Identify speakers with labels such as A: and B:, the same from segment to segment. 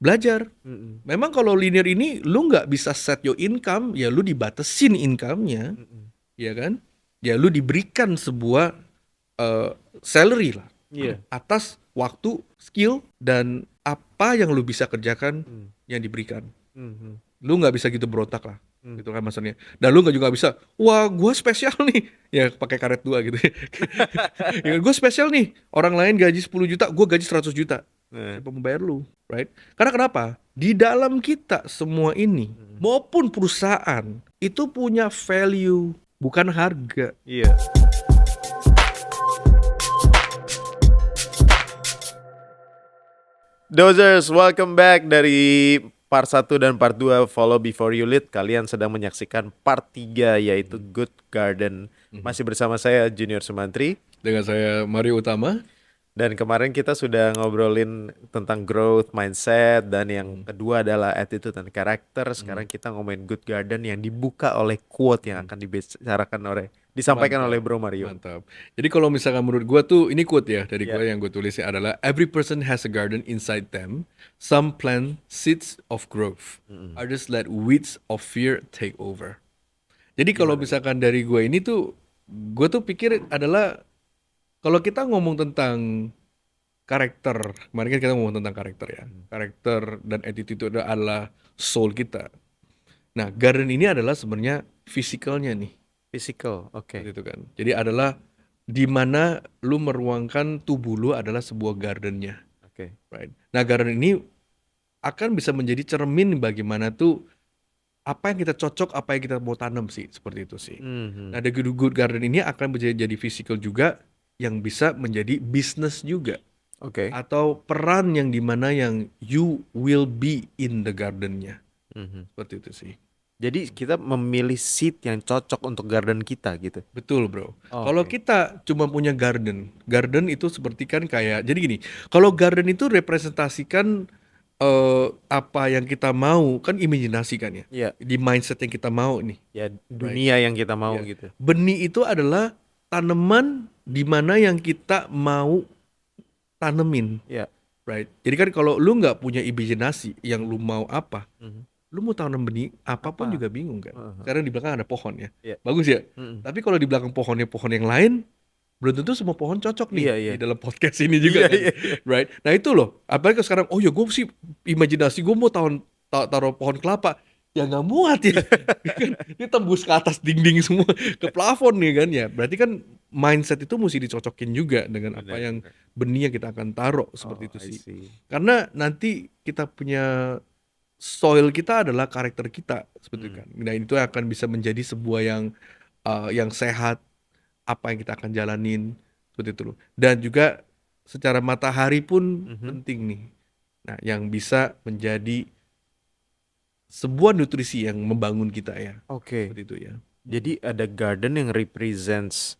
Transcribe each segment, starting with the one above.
A: belajar.
B: Mm-mm.
A: Memang kalau linear ini lu nggak bisa set your income, ya lu dibatesin income-nya,
B: Mm-mm.
A: ya kan? Ya lu diberikan sebuah eh, salary lah
B: Iya.
A: atas waktu, skill dan apa yang lu bisa kerjakan
B: Mm.
A: yang diberikan.
B: Mhm.
A: Lu nggak bisa gitu berontak lah,
B: Mm.
A: gitu kan maksudnya. Dan lu nggak juga bisa, wah gua spesial nih, ya pakai karet 2 gitu. Ya gue spesial nih, orang lain gaji 10 juta, gua gaji 100 juta.
B: Nah.
A: Siapa membayar lu, right? Karena kenapa? Di dalam kita semua ini maupun perusahaan itu punya value, bukan harga.
B: Iya. Dozers, welcome back dari part 1 dan part 2 Follow Before You Lead. Kalian sedang menyaksikan part 3 yaitu Good Garden. Masih bersama saya Junior Sumantri.
A: Dengan saya Mario Utama.
B: Dan kemarin kita sudah ngobrolin tentang growth, mindset, dan yang kedua adalah attitude dan karakter. Sekarang kita ngomongin Good Garden yang dibuka oleh quote yang akan disampaikan
A: Mantap.
B: oleh Bro Mario.
A: Mantap. Jadi kalau misalkan menurut gua tuh, ini quote ya dari
B: Yeah.
A: gua yang gue tulisnya adalah every person has a garden inside them. Some plant seeds of growth. Others let weeds of fear take over. Jadi kalau misalkan dari gua ini tuh, gua tuh pikir adalah kalau kita ngomong tentang karakter, kemarin kan kita ngomong tentang karakter ya. Karakter dan attitude itu adalah soul kita. Nah, garden ini adalah sebenarnya physicalnya nih.
B: Physical, oke.
A: Gitu kan. Jadi adalah di mana lu meruangkan tubuh lu adalah sebuah gardennya,
B: Oke.
A: right? Nah, garden ini akan bisa menjadi cermin bagaimana tuh apa yang kita cocok, apa yang kita mau tanam sih, seperti itu sih.
B: Mhm.
A: Nah, the good garden ini akan jadi physical juga, yang bisa menjadi bisnis juga,
B: Oke.
A: atau peran yang dimana yang you will be in the gardennya,
B: Mhm.
A: seperti itu sih.
B: Jadi kita memilih seed yang cocok untuk garden kita gitu.
A: Betul bro.
B: Oh,
A: Kalau
B: oke.
A: kita cuma punya garden itu seperti kan kayak, jadi gini, kalau garden itu representasikan apa yang kita mau, kan imajinasi kan ya,
B: Iya.
A: di mindset yang kita mau nih.
B: Ya dunia yang kita mau
A: Iya.
B: gitu.
A: Benih itu adalah tanaman di mana yang kita mau tanemin,
B: Iya.
A: right? Jadi kan kalau lu nggak punya imajinasi yang lu mau apa,
B: Mhm.
A: lu mau tanam benih apapun
B: Apa?
A: juga bingung kan.
B: Heeh.
A: Karena di belakang ada pohon ya,
B: Iya.
A: bagus ya.
B: Mhm.
A: Tapi kalau di belakang pohonnya pohon yang lain, belum tentu semua pohon cocok nih
B: Iya, iya.
A: di dalam podcast ini juga
B: Iya,
A: kan,
B: iya.
A: right? Nah itu loh, apalagi sekarang, oh ya gue sih imajinasi gue mau taruh pohon kelapa, ya nggak muat ya, kan? Ini tembus ke atas dinding semua, ke plafon nih kan ya. Berarti kan mindset itu mesti dicocokin juga dengan apa
B: Benar,
A: yang
B: benar.
A: benih yang kita akan taruh, seperti itu
B: Oh, I
A: sih.
B: see.
A: Karena nanti kita punya soil kita adalah karakter kita, seperti itu kan. Nah itu akan bisa menjadi sebuah yang sehat, apa yang kita akan jalanin, seperti itu loh. Dan juga secara matahari pun penting nih. Nah, yang bisa menjadi sebuah nutrisi yang membangun kita ya,
B: Oke.
A: seperti itu ya.
B: Jadi ada garden yang represents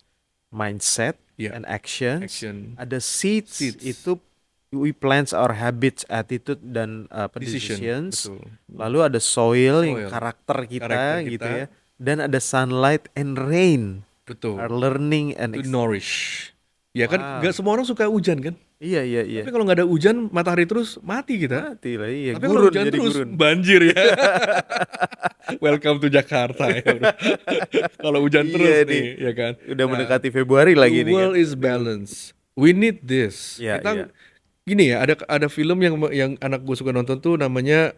B: mindset
A: Iya.
B: and actions.
A: Action,
B: Ada seeds,
A: Seeds.
B: itu we plants our habits, attitude dan decisions.
A: betul.
B: Lalu ada soil yang
A: Soil.
B: karakter kita
A: Karakter
B: gitu
A: kita.
B: ya. Dan ada sunlight and rain.
A: Betul.
B: Our learning and
A: To nourish. Ya kan,
B: Wow.
A: nggak semua orang suka hujan kan.
B: Iya, iya, iya.
A: Tapi kalau nggak ada hujan, matahari terus, mati kita.
B: Mati lah, iya.
A: Tapi kalau
B: Gurun,
A: hujan
B: jadi
A: terus,
B: gurun.
A: banjir ya. Welcome to Jakarta ya, bro. Kalau hujan
B: Iya
A: terus
B: nih.
A: nih, ya kan.
B: Udah
A: Nah,
B: mendekati Februari lagi
A: the
B: nih kan.
A: world is balanced. We need this.
B: Iya,
A: Kita
B: iya.
A: gini ya, ada film yang anak gue suka nonton tuh namanya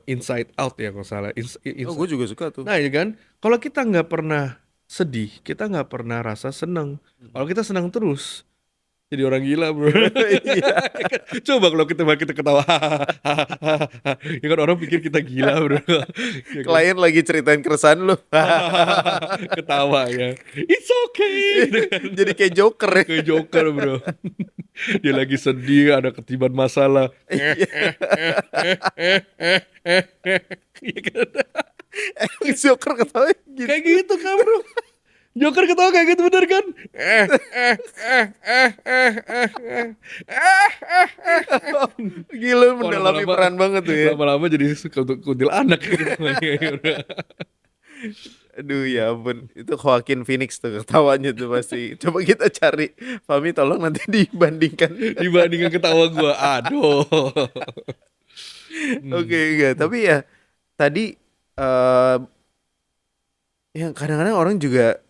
A: Inside Out ya kalau salah.
B: Oh, gue juga suka tuh.
A: Nah ya kan, kalau kita nggak pernah sedih, kita nggak pernah rasa senang. Kalau kita senang terus, jadi orang gila bro.
B: Iya.
A: Coba kalau kita ketawa, ya kan orang pikir kita gila bro. Ya kan?
B: Klien lagi ceritain keresahan lu.
A: Ketawa ya, it's okay. Gitu kan.
B: Jadi kayak Joker ya.
A: Kayak Joker bro. Dia lagi sedih, ada ketiban masalah. Iya kan?
B: Joker ketawa gitu.
A: Kayak gitu kan bro. Joker ketawa kayak gitu bener kan?
B: Gila, mendalami
A: Lama-lama-
B: peran banget tuh ya.
A: Lama-lama jadi kuntil anak gitu.
B: Aduh ya ampun, itu Joaquin Phoenix tuh ketawanya tuh pasti. Coba kita cari, Fahmi tolong nanti dibandingkan.
A: Dibandingkan ketawa gua, aduh.
B: Oke,
A: Hmm.
B: enggak. Tapi ya tadi eh yang kadang-kadang orang juga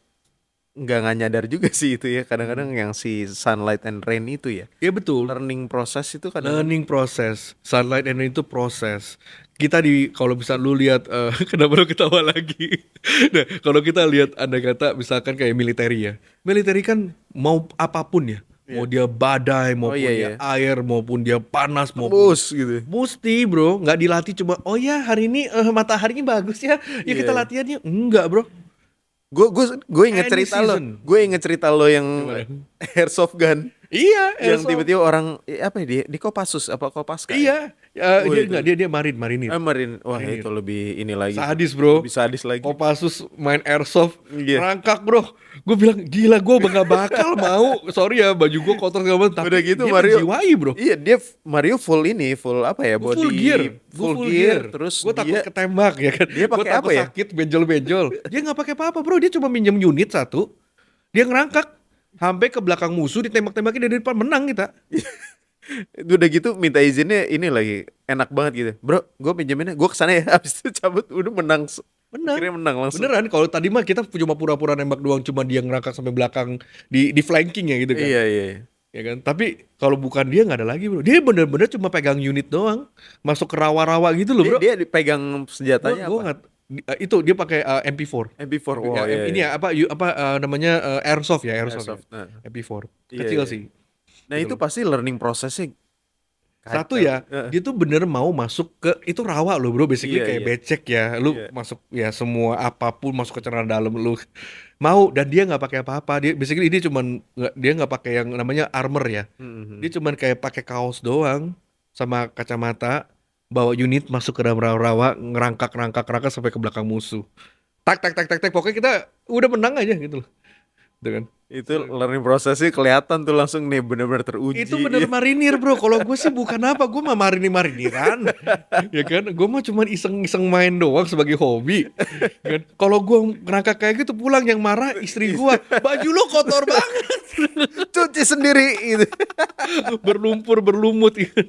B: nggak nyadar juga sih itu ya.
A: Hmm.
B: Kadang-kadang yang si sunlight and rain itu ya.
A: Ya betul.
B: Learning proses itu kadang-kadang.
A: Learning process, sunlight and rain itu proses. Kita kalau bisa lu lihat kenapa lu ketawa lagi? Nah, kalau kita lihat ada kata misalkan kayak military ya. Military kan mau apapun ya. Mau
B: Iya.
A: dia badai,
B: Oh iya
A: maupun dia
B: ya.
A: air, maupun dia panas, maupun
B: Tembus gitu.
A: mesti bro, nggak dilatih coba. Oh ya hari ini mataharinya bagus ya. Ya kita
B: Iya.
A: latihannya enggak bro.
B: Gue inget
A: Any
B: cerita lo.
A: season.
B: Gue inget cerita lo yang
A: Gimana?
B: airsoft gun.
A: Iya,
B: Yang
A: airsoft.
B: tiba-tiba orang apa ya, di Kopassus apa Kopaska ya?
A: Iya,
B: Wah
A: dia
B: itu
A: enggak, dia marinir.
B: Marin. Wah itu
A: Marinir.
B: lebih ini lagi tuh.
A: Sadis bro.
B: Lebih sadis lagi.
A: Kopassus main airsoft
B: Iya.
A: ngerangkak bro. Gue bilang gila gue nggak bakal mau. Sorry ya baju gue kotor segala macam.
B: Udah
A: Tapi
B: gitu
A: dia
B: Mario.
A: menjiwai bro.
B: Iya dia Mario full ini, full apa ya,
A: Gue full gear.
B: body
A: Gue
B: full
A: full
B: gear.
A: gear.
B: Terus
A: Gue takut
B: dia
A: ketembak ya kan.
B: dia
A: Gue
B: pakai
A: takut
B: apa ya?
A: sakit benjol-benjol. Dia nggak pakai apa-apa bro. Dia cuma minjem unit satu. Dia ngerangkak. Sampai ke belakang musuh ditembak-tembakin dari depan menang kita.
B: Udah gitu minta izinnya ini lagi enak banget gitu. Bro, gue pinjeminnya, gue kesana ya. Habis itu cabut, udah menang.
A: Menang.
B: Akhirnya menang langsung.
A: Beneran kalau tadi mah kita cuma pura-pura nembak doang. Cuma dia ngerangkak sampai belakang di flanking ya gitu kan.
B: Iya iya.
A: Ya kan, tapi kalau bukan dia nggak ada lagi bro. Dia bener-bener cuma pegang unit doang, masuk ke rawa-rawa gitu loh
B: Dia,
A: bro.
B: dia dipegang
A: Gua
B: senjatanya
A: gua
B: apa?
A: nggak itu dia pakai MP4.
B: MP4.
A: Ya,
B: Wow, iya
A: ini
B: iya.
A: ya apa namanya airsoft ya airsoft ya
B: Airsoft. Nah,
A: MP4
B: iya
A: kecil
B: iya.
A: sih
B: Nah
A: gitu
B: itu
A: loh.
B: pasti learning prosesnya
A: Satu
B: kacau.
A: ya, dia tuh bener mau masuk ke itu rawa loh bro, basically
B: Iya
A: kayak
B: iya.
A: becek ya, lu
B: Iya.
A: masuk ya semua apapun masuk ke celana dalam lu mau dan dia nggak pakai apa-apa, dia basically dia cuman dia nggak pakai yang namanya armor ya, dia
B: Mhm.
A: cuman kayak pakai kaos doang sama kacamata, bawa unit masuk ke dalam rawa-rawa ngerangkak sampai ke belakang musuh, tak tak tak tak tak pokoknya kita udah menang aja gitu loh, gitu kan.
B: Itu learning prosesnya kelihatan tuh langsung nih benar-benar
A: Itu
B: teruji.
A: bener marinir bro. Kalau gue sih bukan apa, gue mah mariniran, ya kan. Gue mah cuman iseng-iseng main doang sebagai hobi. Kan. Kalau gue ngerangkak kayak gitu pulang yang marah istri gue, baju lo kotor banget,
B: Cuci sendiri gitu.
A: berlumpur berlumut. Kan.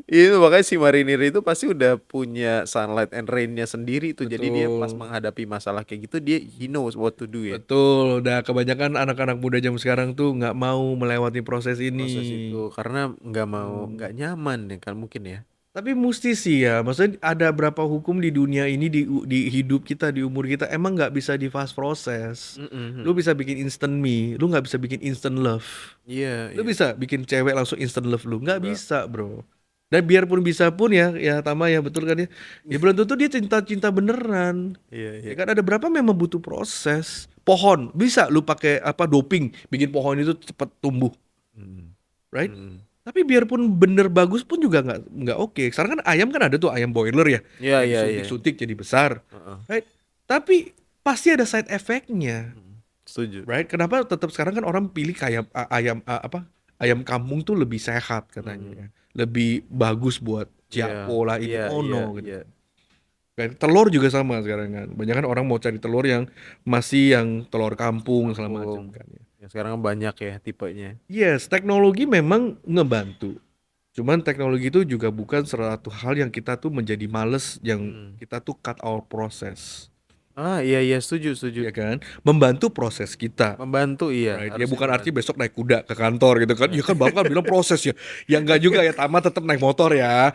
B: Itu makanya si marinir itu pasti udah punya sunlight and rain-nya sendiri tuh. Jadi dia pas
A: Betul,
B: menghadapi masalah kayak gitu dia he knows what to do ya.
A: betul. Udah kebanyakan anak-anak muda zaman sekarang tuh nggak mau melewati proses ini.
B: Proses itu karena nggak mau
A: Hmm.
B: nggak nyaman ya kan mungkin ya.
A: Tapi mesti sih ya, maksudnya ada berapa hukum di dunia ini di hidup kita di umur kita emang nggak bisa di fast proses. Lu
B: Mhm.
A: bisa bikin instant me, lu nggak bisa bikin instant love.
B: Iya
A: Lu
B: iya.
A: bisa bikin cewek langsung instant love lu, nggak
B: Enggak.
A: bisa bro. Dan biarpun bisa pun ya Tama ya betul kan ya. Ya belum tentu dia cinta-cinta beneran.
B: Iya iya.
A: Ya kan ada berapa memang butuh proses. Pohon bisa lu pakai apa doping, bikin pohon itu cepat tumbuh,
B: Mhm.
A: right?
B: Mhm.
A: Tapi biarpun bener bagus pun juga nggak oke. Sekarang kan ayam kan ada tuh ayam boiler ya,
B: Iya
A: yang
B: iya iya.
A: disuntik-suntik jadi besar,
B: Heeh.
A: right? Tapi pasti ada side effect-nya,
B: Mhm. Setuju.
A: right? Kenapa tetap sekarang kan orang pilih kayak apa ayam kampung tuh lebih sehat katanya,
B: Mhm.
A: ya. Lebih bagus buat
B: Iya
A: jiako lah ini
B: iya iya
A: ono gitu.
B: iya.
A: Kan telur juga sama sekarang kan. Banyak kan orang mau cari telur yang masih yang telur kampung segala macam
B: Kampung.
A: kan ya.
B: Ya sekarang banyak ya tipenya.
A: Yes, teknologi memang ngebantu. Cuman teknologi itu juga bukan suatu hal yang kita tuh menjadi males, yang
B: Mhm.
A: kita tuh cut our process,
B: Ah iya iya setuju setuju.
A: ya kan? Membantu proses kita,
B: Membantu iya
A: right? Ya
B: harusnya
A: bukan arti
B: membantu.
A: besok naik kuda ke kantor gitu kan? Ya kan bapak kan bilang proses ya. Ya enggak juga ya, Tama tetap naik motor ya.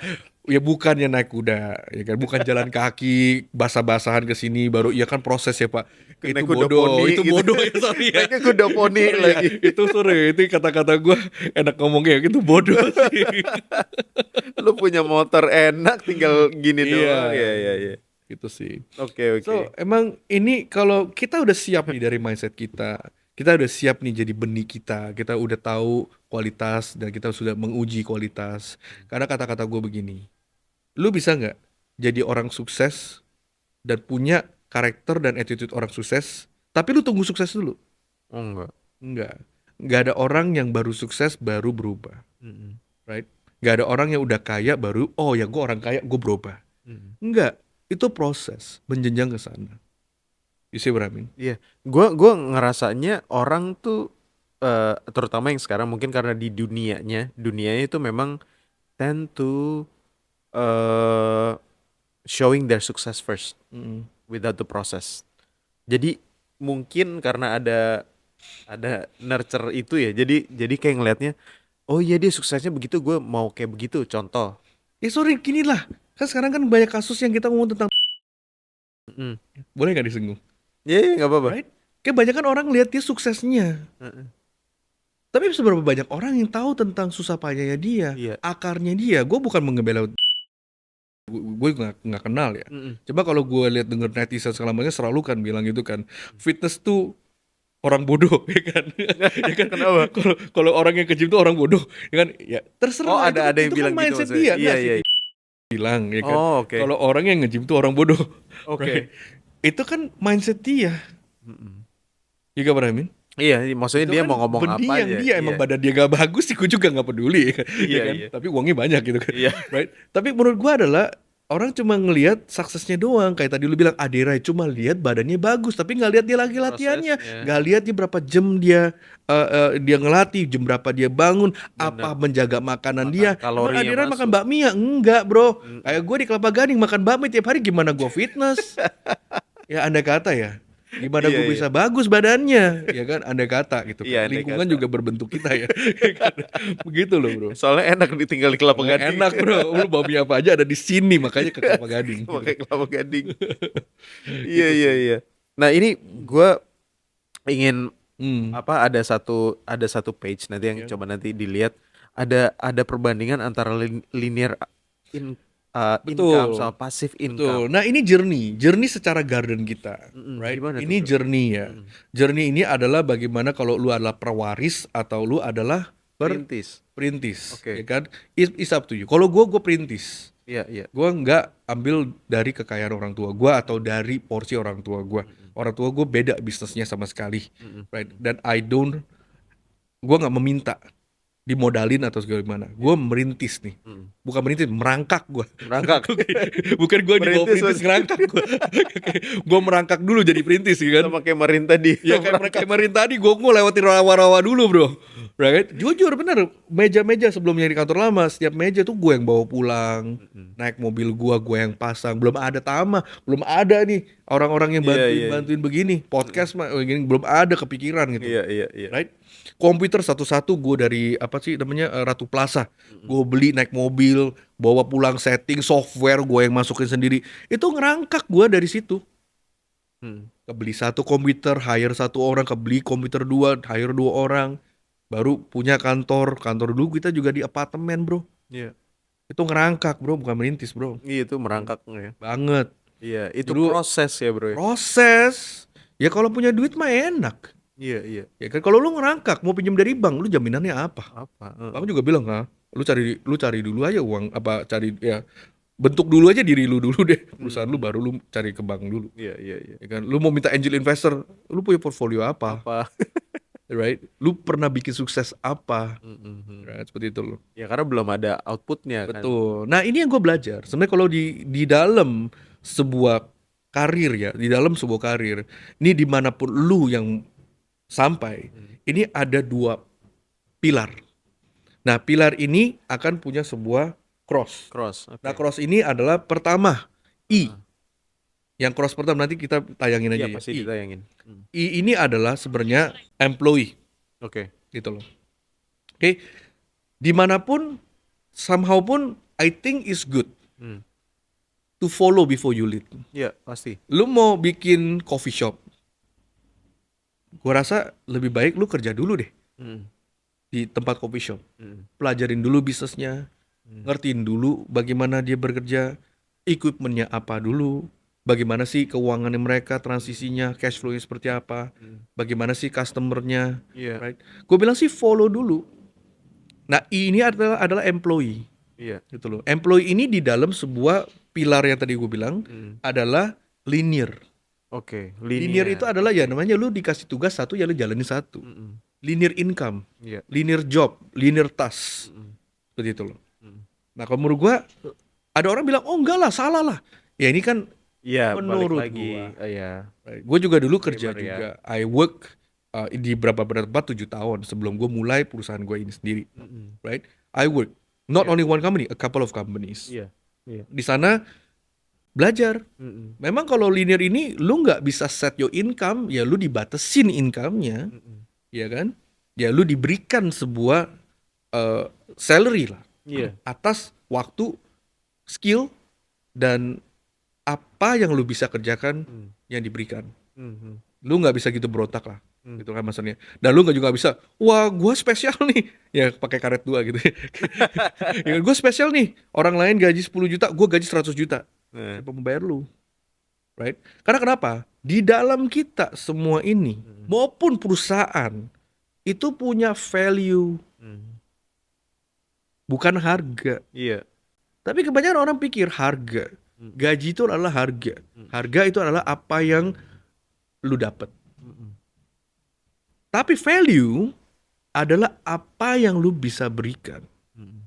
A: Ya bukan ya naik kuda, ya kan? Bukan jalan kaki basah-basahan ke sini baru, ya kan proses ya Pak.
B: Naik
A: Itu
B: kuda
A: bodoh,
B: poni
A: itu
B: gitu.
A: bodoh ya sorry ya.
B: Naiknya kuda poni
A: Sorry ya,
B: lagi.
A: itu kata-kata gue enak ngomongnya itu bodoh sih.
B: Lu punya motor enak tinggal gini
A: Iya,
B: doang. Iya iya iya.
A: gitu sih.
B: Oke oke.
A: So, emang ini kalau kita udah siap nih dari mindset kita udah siap nih jadi benih kita udah tahu kualitas dan kita sudah menguji kualitas. Karena kata-kata gue begini, lu bisa nggak jadi orang sukses dan punya karakter dan attitude orang sukses, tapi lu tunggu sukses dulu?
B: Oh enggak.
A: Enggak. Nggak ada orang yang baru sukses baru berubah,
B: Mhm.
A: right? Nggak ada orang yang udah kaya baru, oh ya gue orang kaya, gue berubah.
B: Mhm.
A: Enggak. Itu proses menjenjang ke sana. You see what I mean?
B: Iya, gua ngerasanya orang tuh terutama yang sekarang mungkin karena di dunianya itu memang tend to uh, showing their success first
A: Mm-mm.
B: without the process. Jadi mungkin karena ada nurture itu ya. Jadi kayak ngelihatnya, oh iya dia suksesnya begitu, gue mau kayak begitu. Contoh.
A: Sorry, gini lah. Kan sekarang kan banyak kasus yang kita ngomong tentang,
B: Mm.
A: boleh nggak disinggung?
B: Ya nggak apa-apa.
A: Right? Kayak banyak kan orang lihat dia suksesnya.
B: Heeh.
A: Tapi seberapa banyak orang yang tahu tentang susah payahnya dia,
B: Iya.
A: akarnya dia. Gue bukan membela, gue nggak kenal ya.
B: Mm-mm.
A: Coba kalau gue lihat denger netizen segala macam selalu kan bilang gitu kan, fitness tuh orang bodoh, ya kan? Ya kan?
B: Kenapa?
A: Kalau orang yang ke gym tuh orang bodoh, ya kan? Ya terserah.
B: Oh ada
A: itu
B: yang
A: kan
B: bilang gitu
A: mindset
B: maksudnya.
A: dia,
B: Iya
A: nggak sih
B: iya.
A: bilang, ya kan?
B: Oh oke.
A: Kalau orang yang nge-gym tuh orang bodoh,
B: Oke.
A: right? Itu kan mindset dia.
B: Mm-mm.
A: You got what I mean?
B: Iya, maksudnya
A: Itu
B: dia
A: kan
B: mau ngomong apa
A: benih yang
B: aja.
A: dia, emang
B: Iya.
A: badan dia gak bagus sih, gue juga gak peduli, ya kan?
B: Iya,
A: Ya kan?
B: iya.
A: Tapi uangnya banyak gitu kan,
B: Iya.
A: right? Tapi menurut gue adalah orang cuma ngelihat suksesnya doang, kayak tadi lu bilang Aderai cuma lihat badannya bagus, tapi nggak lihat dia lagi latihannya,
B: Prosesnya.
A: nggak lihat dia berapa jam dia ngelatih, jam berapa dia bangun, apa
B: Benar.
A: menjaga makanan
B: Makan
A: dia. Emang
B: kalorinya
A: Aderai makan
B: masuk.
A: bakmi ya? Enggak bro,
B: Mm-mm.
A: kayak gue di Kelapa Gading makan bakmi tiap hari, gimana gue fitness? Ya andai kata ya, gimana
B: Iya
A: gue
B: iya.
A: bisa bagus badannya, ya kan, andai kata gitu
B: Iya,
A: kan.
B: andai
A: Lingkungan
B: kata.
A: juga berbentuk kita ya, ya kan? Begitu loh bro.
B: Soalnya enak ditinggal di Kelapa
A: Soalnya
B: Gading.
A: enak bro, lu bakmi apa aja ada di sini, makanya ke Kelapa Gading.
B: Pakai Kelapa Gading. Iya
A: Gitu
B: iya
A: sih.
B: iya. Nah ini gue ingin
A: Hmm.
B: ada satu page nanti yang
A: Ya.
B: coba nanti dilihat, ada perbandingan antara linear income
A: Betul,
B: sama passive
A: betul.
B: income.
A: Nah ini journey secara garden kita, right?
B: Gimana tuh
A: Ini
B: bro?
A: journey ya.
B: Mm-mm.
A: Journey ini adalah bagaimana kalau lu adalah perwaris atau lu adalah
B: Perintis.
A: perintis,
B: Oke.
A: ya kan? It's up to you. Kalau gue perintis.
B: Iya iya.
A: Gue nggak ambil dari kekayaan orang tua gue atau dari porsi orang tua gue. Orang tua gue beda bisnisnya sama sekali,
B: Mm-mm.
A: right? Dan gue nggak meminta dimodalin atau segala gimana. Gue merintis nih,
B: Mm.
A: bukan merintis, merangkak gue.
B: Merangkak.
A: Bukan gue di bawah
B: Merintis
A: perintis
B: maksud-
A: ngerangkak gue. Gue merangkak dulu jadi perintis, ya kan?
B: Sama kayak Marin tadi.
A: Ya kayak mereka kemarin tadi gue ngelewatin rawa-rawa dulu bro, right? Jujur bener, meja-meja sebelumnya di kantor lama, setiap meja tuh gue yang bawa pulang, naik mobil gue yang pasang, belum ada Tama, belum ada nih orang-orang yang
B: Iya, iya.
A: bantuin begini, podcast mah begini, belum ada kepikiran gitu,
B: Iya iya iya.
A: right? Komputer satu-satu gue dari apa sih namanya Ratu Plaza, gue beli naik mobil, bawa pulang setting software gue yang masukin sendiri, itu ngerangkak gue dari situ.
B: Hmm.
A: Kebeli satu komputer, hire satu orang, kebeli komputer dua, hire dua orang, baru punya kantor dulu kita juga di apartemen bro,
B: Iya.
A: itu ngerangkak bro, bukan merintis bro,
B: Iya itu merangkak ya.
A: banget.
B: Iya, itu
A: Dulu-
B: proses ya, bro.
A: Proses, ya kalau punya duit mah enak,
B: Iya, iya.
A: ya kan. Kalau lu ngerangkak mau pinjam dari bank, lu jaminannya apa?
B: Apa?
A: Bank juga bilang lu cari dulu aja uang, apa cari ya bentuk dulu aja diri lu dulu deh, perusahaan lu baru lu cari ke bank dulu,
B: Iya, iya, iya.
A: ya kan. Lu mau minta angel investor, lu punya portfolio apa?
B: Apa?
A: Right? Lu pernah bikin sukses apa?
B: Mm-mm.
A: Right? Seperti itu loh.
B: Ya karena belum ada outputnya kan.
A: Betul. Nah ini yang gue belajar. Sebenarnya kalau di dalam sebuah karir ya, di dalam sebuah karir, ini dimanapun lu yang sampai, ini ada dua pilar. Nah pilar ini akan punya sebuah cross.
B: Cross. Oke.
A: Nah cross ini adalah pertama I. Yang cross pertama nanti kita tayangin aja
B: Iya
A: ya.
B: pasti
A: I.
B: ditayangin.
A: I ini adalah sebenarnya employee.
B: Oke.
A: Gitu loh. Oke, dimanapun, somehow pun, I think is good
B: Hmm.
A: to follow before you lead.
B: Iya pasti.
A: Lu mau bikin coffee shop, gua rasa lebih baik lu kerja dulu deh
B: Mm.
A: di tempat coffee shop.
B: Mm.
A: Pelajarin dulu bisnisnya, ngertiin dulu bagaimana dia bekerja, equipmentnya apa dulu, bagaimana sih keuangannya mereka, transisinya, cash flow-nya seperti apa, bagaimana sih customer-nya,
B: Iya.
A: right? Gue bilang sih follow dulu. Nah ini adalah employee,
B: Iya.
A: gitu loh. Employee ini di dalam sebuah pilar yang tadi gue bilang adalah linear.
B: Oke.
A: Linear itu adalah ya namanya lu dikasih tugas satu ya lu jalanin satu.
B: Mm-mm.
A: Linear income,
B: Iya.
A: linear job, linear task, seperti itu loh. Nah kalau menurut gua ada orang bilang oh enggak lah salah lah. Ya ini kan
B: Iya.
A: Menurut
B: Balik lagi.
A: gua.
B: Iya.
A: gue juga dulu kerja
B: Gamer ya.
A: juga. I work di beberapa tempat 7 tahun sebelum gue mulai perusahaan gue ini sendiri.
B: Mm-mm.
A: Right? I work not only one company, a couple of companies.
B: Iya. Iya.
A: Di sana belajar.
B: Mm-mm.
A: Memang kalau linear ini lu nggak bisa set your income, ya lu dibatesin income-nya,
B: Mm-mm.
A: ya kan? Ya lu diberikan sebuah eh, salary lah
B: Iya.
A: atas waktu, skill, dan apa yang lu bisa kerjakan
B: Mm.
A: yang diberikan.
B: Mhm.
A: Lu nggak bisa gitu berontak lah,
B: Mm.
A: gitu kan maksudnya. Dan lu nggak juga bisa, wah gua spesial nih, ya pakai karet dua gitu. Ya gue spesial nih, orang lain gaji 10 juta, gue gaji 100 juta.
B: Nah.
A: Siapa membayar lu, right? Karena kenapa? Di dalam kita semua ini,
B: Mm.
A: maupun perusahaan, itu punya value,
B: Mm.
A: bukan harga.
B: Iya.
A: Tapi kebanyakan orang pikir harga,
B: Mm.
A: gaji itu adalah harga.
B: Mm.
A: Harga itu adalah apa yang lu dapat.
B: Mm-mm.
A: Tapi value adalah apa yang lu bisa berikan.
B: Mm-mm.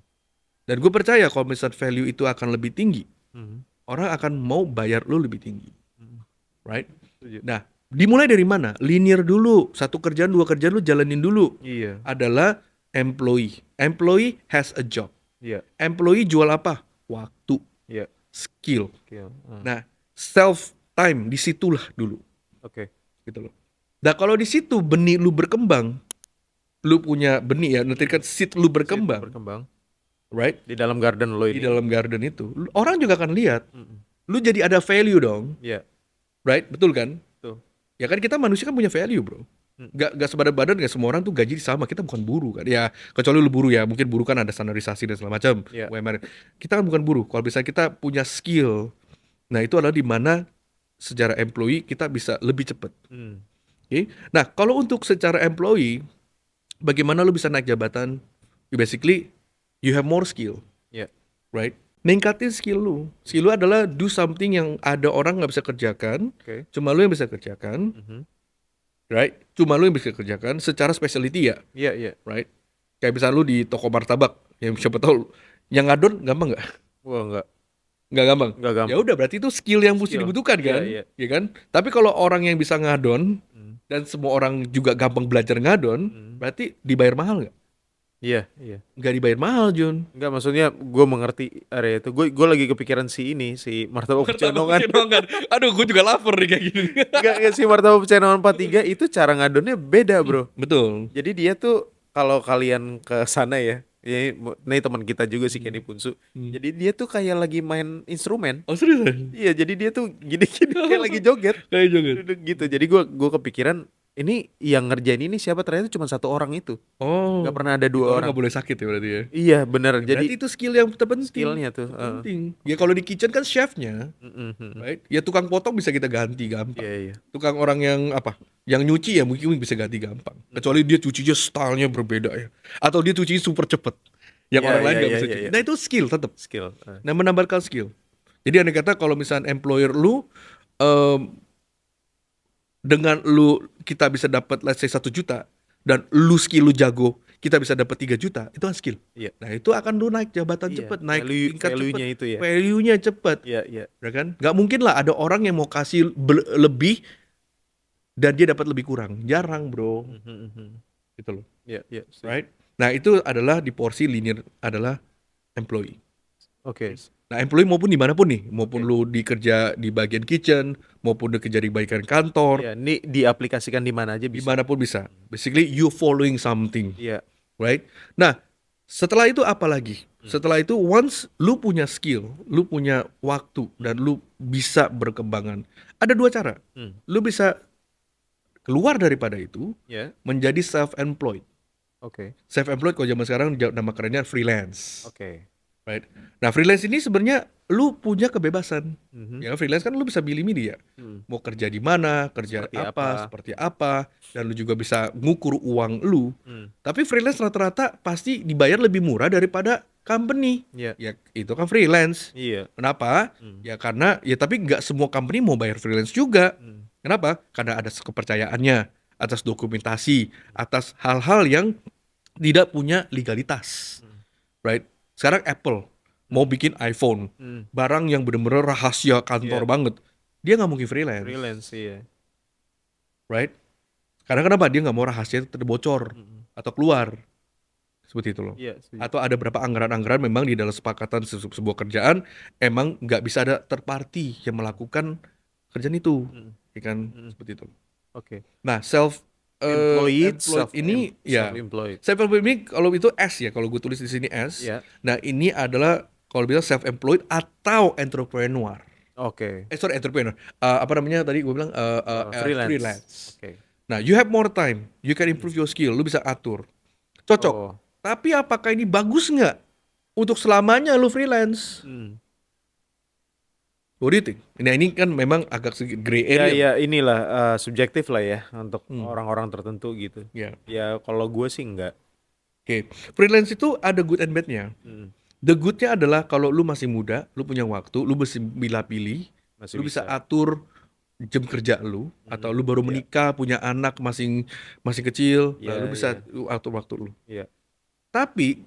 A: Dan gue percaya kalau misalnya value itu akan lebih tinggi,
B: Mm.
A: orang akan mau bayar lu lebih tinggi,
B: Mm.
A: right?
B: Setuju.
A: Nah, dimulai dari mana? Linear dulu, satu kerjaan, dua kerjaan lu jalanin dulu.
B: Iya.
A: Adalah employee. Employee has a job.
B: Iya.
A: Employee jual apa? Waktu,
B: Iya.
A: skill.
B: Oke.
A: Nah, self time disitulah dulu,
B: Oke.
A: gitu loh. Nah, kalau di situ benih lu berkembang, lu punya benih ya, nanti kan seed lu
B: Situ
A: berkembang,
B: berkembang
A: right?
B: di dalam garden lo
A: Di
B: ini.
A: dalam garden itu, orang juga akan lihat,
B: Mm-mm.
A: lu jadi ada value dong,
B: Iya.
A: right? Betul kan?
B: Tuh.
A: Ya kan kita manusia kan punya value, bro.
B: Mm.
A: Gak sebadan-badan, gak semua orang tuh gaji sama. Kita bukan buruh kan. Ya kecuali lu buruh ya. Mungkin buruh kan ada standarisasi dan segala macam.
B: Iya.
A: UMR. Kita kan bukan buruh. Kalau bisa kita punya skill. Nah itu adalah di mana secara employee kita bisa lebih cepat.
B: Mm.
A: Oke. Nah kalau untuk secara employee, bagaimana lu bisa naik jabatan? You basically, you have more skill.
B: Iya.
A: Right? Ningkatin skill lu. Skill lu adalah do something yang ada orang nggak bisa kerjakan.
B: Oke.
A: Cuma lu yang bisa kerjakan.
B: Mhm.
A: Right? Cuma lu yang bisa kerjakan secara specialty ya.
B: Iya, iya.
A: Right? Kayak misalnya lu di toko martabak, yang siapa tahu yang ngadon gampang nggak?
B: Wah, enggak.
A: Nggak gampang.
B: Enggak
A: Ya
B: gampang.
A: udah berarti itu skill yang mesti
B: Skill.
A: dibutuhkan
B: Iya,
A: kan?
B: iya.
A: Ya kan? Tapi kalau orang yang bisa ngadon
B: Mm.
A: dan semua orang juga gampang belajar ngadon,
B: Mm.
A: berarti dibayar mahal nggak?
B: Iya, iya.
A: Nggak dibayar mahal, Jun.
B: Enggak, maksudnya gue mengerti area itu. Gue lagi kepikiran si ini, si martabak pecenongan.
A: Pecenongan. Aduh, gue juga lapar nih kayak gini.
B: Enggak, si martabak pecenongan 43 itu cara ngadonnya beda, bro.
A: Betul.
B: Jadi dia tuh kalau kalian ke sana ya, ini teman kita juga si Kenny Punsu.
A: Hmm.
B: Jadi dia tuh kayak lagi main instrumen.
A: Oh serius?
B: Iya, jadi dia tuh gini-gini kayak lagi joget.
A: Kayak joget.
B: Duduk gitu. Jadi gue kepikiran ini yang ngerjain ini siapa, ternyata cuma satu orang itu.
A: Oh.
B: Nggak pernah ada
A: Itu
B: dua
A: orang
B: orang.
A: nggak boleh sakit ya berarti ya.
B: Iya, benar.
A: Ya,
B: Jadi
A: berarti itu skill yang terpenting.
B: skillnya tuh.
A: Penting. Ya kalau di kitchen kan chefnya, right? Ya tukang potong bisa kita ganti gampang.
B: Iya, iya.
A: Tukang orang yang apa? Yang nyuci ya mungkin bisa ganti gampang. Kecuali dia cucinya stylenya berbeda ya. Atau dia cuci super cepet. Yang
B: Iya,
A: orang lain
B: iya,
A: nggak
B: iya,
A: bisa
B: iya,
A: cuci.
B: iya.
A: Nah itu skill tetap.
B: Skill.
A: Nah menambahkan skill. Jadi andai kata kalau misalnya employer lu em, dengan lu kita bisa dapat let's say 1 juta dan lu skill lu jago, kita bisa dapat 3 juta, itu kan skill.
B: Iya.
A: Nah, itu akan lu naik jabatan
B: Iya,
A: cepet, naik tingkat
B: value-nya
A: cepet.
B: itu ya.
A: Value-nya cepet,
B: Iya, iya.
A: ya kan? Nggak mungkin lah ada orang yang mau kasih lebih dan dia dapat lebih kurang. Jarang, bro. Gitu loh.
B: Iya, iya.
A: Right? Nah, itu adalah di porsi linear adalah employee.
B: Oke.
A: Nah, employee maupun dimanapun nih, maupun
B: Oke.
A: lu dikerja di bagian kitchen, maupun dikerja di bagian kantor,
B: Iya, ini diaplikasikan di mana aja bisa.
A: dimanapun bisa. Basically, you following something,
B: Iya.
A: right? Nah, setelah itu apa lagi? Setelah itu, once lu punya skill, lu punya waktu, dan lu bisa berkembangan, ada dua cara.
B: Hmm.
A: Lu bisa keluar daripada itu,
B: Ya.
A: menjadi self-employed.
B: Oke.
A: Self-employed kalau zaman sekarang nama kerennya freelance.
B: Oke.
A: Right? Nah, freelance ini sebenarnya lu punya kebebasan.
B: Mhm.
A: Ya, freelance kan lu bisa milih-milih ya.
B: Hmm.
A: Mau kerja di mana, kerja
B: Seperti
A: apa,
B: apa.
A: seperti apa, dan lu juga bisa ngukur uang lu.
B: Hmm.
A: Tapi freelance rata-rata pasti dibayar lebih murah daripada company.
B: Iya.
A: Ya, itu kan freelance.
B: Iya.
A: Kenapa?
B: Hmm.
A: Ya karena ya tapi nggak semua company mau bayar freelance juga.
B: Hmm.
A: Kenapa? Karena ada kepercayaannya atas dokumentasi, atas hal-hal yang tidak punya legalitas. Right? Sekarang Apple mau bikin iPhone,
B: Hmm.
A: barang yang bener-bener rahasia kantor
B: Iya.
A: banget, dia nggak mungkin freelance,
B: Freelance, iya.
A: right? Karena kenapa? Dia nggak mau rahasia itu terbocor
B: Hmm.
A: atau keluar. seperti itu loh.
B: Iya, setuju.
A: Atau ada berapa anggaran-anggaran memang di dalam sepakatan sebuah kerjaan emang nggak bisa ada third party yang melakukan kerjaan itu,
B: Mm,
A: ya kan
B: mm.
A: seperti itu.
B: Oke.
A: Nah,
B: Employed,
A: employed ini ya,
B: self-employed.
A: self-employed ini kalau itu S ya, kalau gue tulis di sini S.
B: Ya.
A: Nah, ini adalah kalau bilang self-employed atau entrepreneur.
B: Oke.
A: Sorry, entrepreneur. Apa namanya tadi gue bilang
B: Freelance.
A: freelance.
B: Oke.
A: Nah, you have more time, you can improve your skill, lu bisa atur. Cocok.
B: Oh.
A: Tapi apakah ini bagus nggak untuk selamanya lu freelance?
B: Hmm.
A: What do you think? Nah, ini kan memang agak sedikit gray
B: Ya,
A: area.
B: ya inilah subjektif lah ya untuk
A: Hmm.
B: orang-orang tertentu gitu.
A: Ya.
B: Ya kalau gue sih enggak.
A: Oke. Freelance itu ada good and bad-nya.
B: Hmm.
A: The good-nya adalah kalau lu masih muda, lu punya waktu, lu bisa pilih,
B: Masih
A: lu bisa
B: bisa.
A: atur jam kerja lu, atau lu baru
B: Iya.
A: menikah, punya anak masih kecil,
B: Iya,
A: lu bisa
B: iya.
A: atur waktu lu.
B: Iya.
A: Tapi